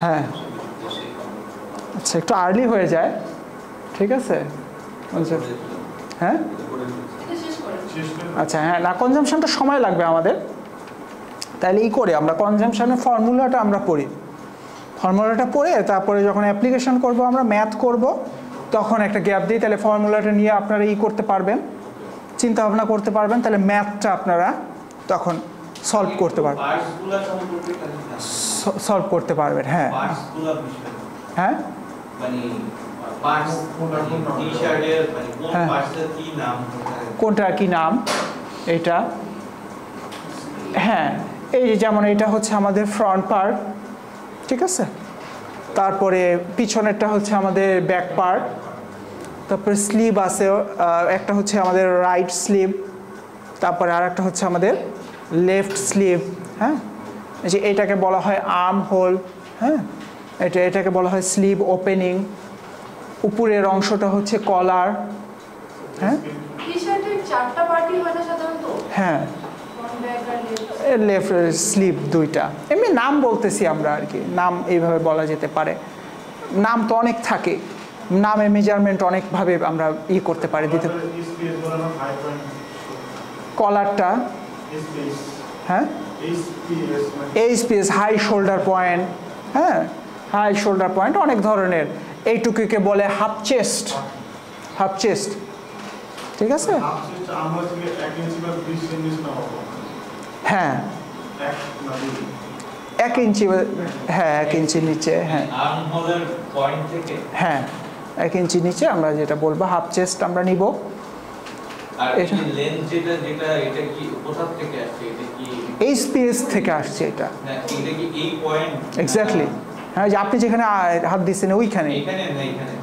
হ্যাঁ আচ্ছা একটু আর্লি হয়ে যায় ঠিক আছে হ্যাঁ আচ্ছা হ্যাঁ না কনজাম্পশনটা সময় লাগবে আমাদের তাহলে করে আমরা কনজাম্পশনের ফর্মুলাটা আমরা পড়ি ফর্মুলাটা পড়ে তারপরে যখন অ্যাপ্লিকেশন করব আমরা ম্যাথ করব তখন একটা গ্যাপ দিই তাহলে ফর্মুলাটা নিয়ে আপনারা করতে পারবেন চিন্তা ভাবনা করতে পারবেন তাহলে ম্যাথটা আপনারা তখন সলভ করতে পারবেন সলভ করতে পারবেন হ্যাঁ হ্যাঁ কোনটা কি নাম এটা হ্যাঁ এই যেমন এটা হচ্ছে আমাদের ফ্রন্ট পার্ট ঠিক আছে তারপরে পিছনেরটা হচ্ছে আমাদের ব্যাক পার্ট তারপরে স্লিভ আছে একটা হচ্ছে আমাদের রাইট স্লিভ তারপরে আর একটা হচ্ছে আমাদের লেফট স্লিভ হ্যাঁ এই যে এটাকে বলা হয় আর্ম হোল হ্যাঁ এটাকে বলা হয় স্লিভ ওপেনিং উপরের অংশটা হচ্ছে কলার হ্যাঁ টি-শার্টের চারটা পার্টি হয় না সাধারণত হ্যাঁ লেফট স্লিভ দুইটা এমনি নাম বলতেছি আমরা আর কি নাম এইভাবে বলা যেতে পারে নাম তো অনেক থাকে নামে মেজারমেন্ট অনেকভাবে আমরা করতে পারি দিতে কলারটা হ্যাঁ এইচপিএস হাই শোল্ডার পয়েন্ট হ্যাঁ হাই শোল্ডার পয়েন্ট অনেক ধরনের এইটুকুকে বলে হাফ চেস্ট ঠিক আছে হ্যাঁ 1 ইঞ্চি হ্যাঁ 1 ইঞ্চি নিচে হ্যাঁ হ্যাঁ 1 ইঞ্চি নিচে আমরা যেটা বলবো হাফ চেস্ট আমরা নিব এইচপিএস থেকে আসছে এটা এক্স্যাক্টলি হ্যাঁ যে আপনি যেখানে হাত দিচ্ছেন ওইখানে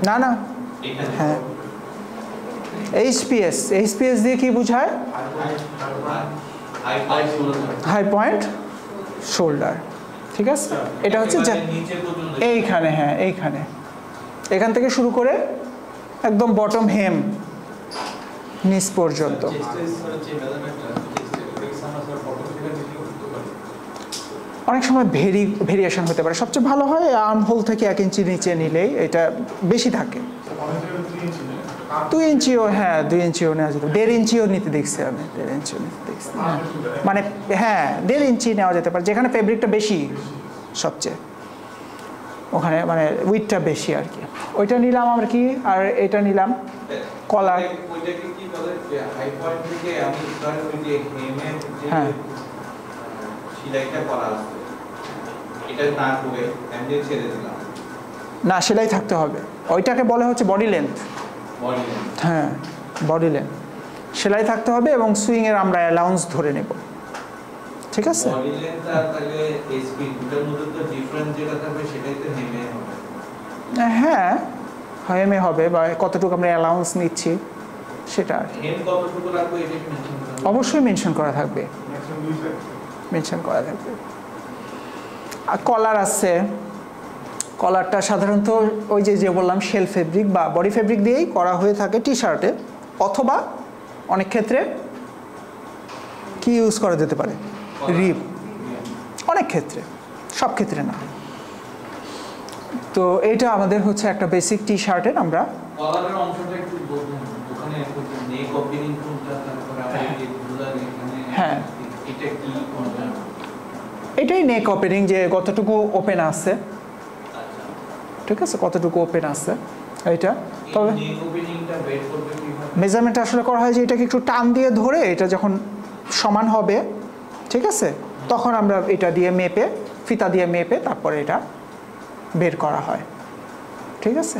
না না হ্যাঁ এইচপিএস দিয়ে কি বোঝায় হাই পয়েন্ট শোল্ডার ঠিক আছে এটা হচ্ছে এইখানে হ্যাঁ এখান থেকে শুরু করে একদম বটম হেম নিচ পর্যন্ত অনেক সময় ভেরিয়েশন হতে পারে সবচেয়ে ভালো হয় আর্ম হোল থেকে 1 ইঞ্চি নিচে নিলেই এটা বেশি থাকে 2 ইঞ্চিও হ্যাঁ 2 ইঞ্চিও নেওয়া যেত 1.5 ইঞ্চিও নিতে দেখছি আমি 1.5 ইঞ্চিও নিতে দেখছি মানে হ্যাঁ 1.5 ইঞ্চি নেওয়া যেতে পারে যেখানে ফেব্রিকটা বেশি সবচেয়ে ওখানে মানে উইথটা বেশি আর কি ওইটা নিলাম আমরা কি আর এটা নিলাম কলার হ্যাঁ না সেলাই থাকতে হবে ওইটাকে বলে হচ্ছে বডি লেন্থ হ্যাঁ বডি লেন্থ সেলাই থাকতে হবে এবং সুইং এর আমরা অ্যালাউন্স ধরে নেব ঠিক আছে হ্যাঁ হেমে হবে বা কতটুকু আমরা অ্যালাউন্স নিচ্ছি সেটা অবশ্যই মেনশন করা থাকবে আর কলার আছে কলারটা সাধারণত ওই যে বললাম শেল ফেব্রিক বা বডি ফেব্রিক দিয়েই করা হয়ে থাকে টি শার্টে অথবা অনেক ক্ষেত্রে কি ইউজ করা যেতে পারে রিব অনেক ক্ষেত্রে সব ক্ষেত্রে না তো এটা আমাদের হচ্ছে একটা বেসিক টি শার্টের আমরা কলারের অংশটা একটু বলবেন ওখানে নেক ওপেনিং কোনটা তারপর এখানে হ্যাঁ এটা কি কোনটা এটাই নেক ওপেনিং যে কতটুকু ওপেন আছে ঠিক আছে কতটুকু ওপেন আছে এইটা তবে নেক ওপেনিংটা বের করবে কিভাবে মেজারমেন্ট আসলে করা হয় যে এটাকে একটু টান দিয়ে ধরে এটা যখন সমান হবে ঠিক আছে তখন আমরা এটা দিয়ে মেপে ফিতা দিয়ে মেপে তারপরে এটা বের করা হয় ঠিক আছে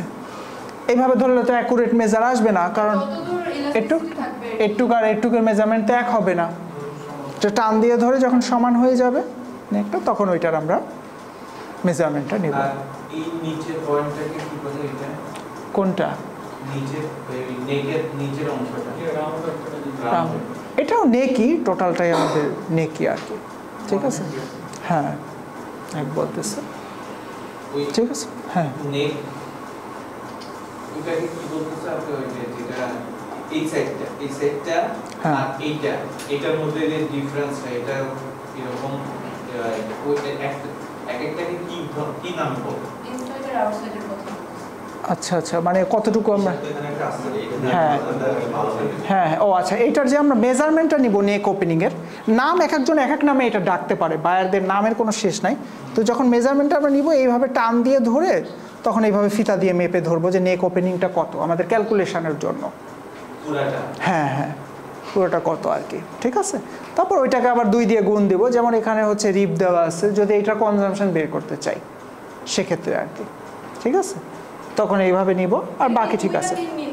এইভাবে ধরলে তো অ্যাকুরেট মেজার আসবে না কারণ একটুকের মেজারমেন্ট তো এক হবে না এটা টান দিয়ে ধরে যখন সমান হয়ে যাবে নেকটা তখন ওইটার আমরা মেজারমেন্টটা নেব এই নিচের পয়েন্টটাকে কি বলে এটা কোনটা নিচে নেকের নিচের অংশটা এটাও নেকি টোটালটাই আমাদের নেকি আর কি ঠিক আছে হ্যাঁ এক বলতেছে ঠিক আছে হ্যাঁ নেক ওটাকে কি বলতেছে আপনি ওই যেটা এই সাইডটা আর এটার মধ্যে যে ডিফারেন্সটা এটা এরকম এক একটাকে কি নামে বলে? ইনসাইড আর আউটসাইডের কথা। আচ্ছা আচ্ছা, মানে কতটুকু আমরা, তো এখানে একটা আছে, এটা হ্যাঁ। ভালো হবে। হ্যাঁ ও আচ্ছা, এইটার যে আমরা মেজারমেন্টটা নিব নেক ওপেনিংয়ের, নাম এক একজন এক এক নামে এটা ডাকতে পারে, বায়ারদের নামের কোনো শেষ নাই। তো যখন মেজারমেন্টটা আমরা নিব এইভাবে টান দিয়ে ধরে তখন এইভাবে ফিতা দিয়ে মেপে ধরবো যে নেক ওপেনিংটা কত আমাদের ক্যালকুলেশনের জন্য। পুরাটা হ্যাঁ হ্যাঁ, পুরোটা কত আর কি, ঠিক আছে। তারপর ওইটাকে আবার 2 দিয়ে গুণ দেবো, যেমন এখানে হচ্ছে রিপ দেওয়া আছে, যদি এইটার কনজামশন বের করতে চাই সেক্ষেত্রে আর কি, ঠিক আছে। তখন এইভাবে নিব আর বাকি ঠিক আছে। দুইটা দিন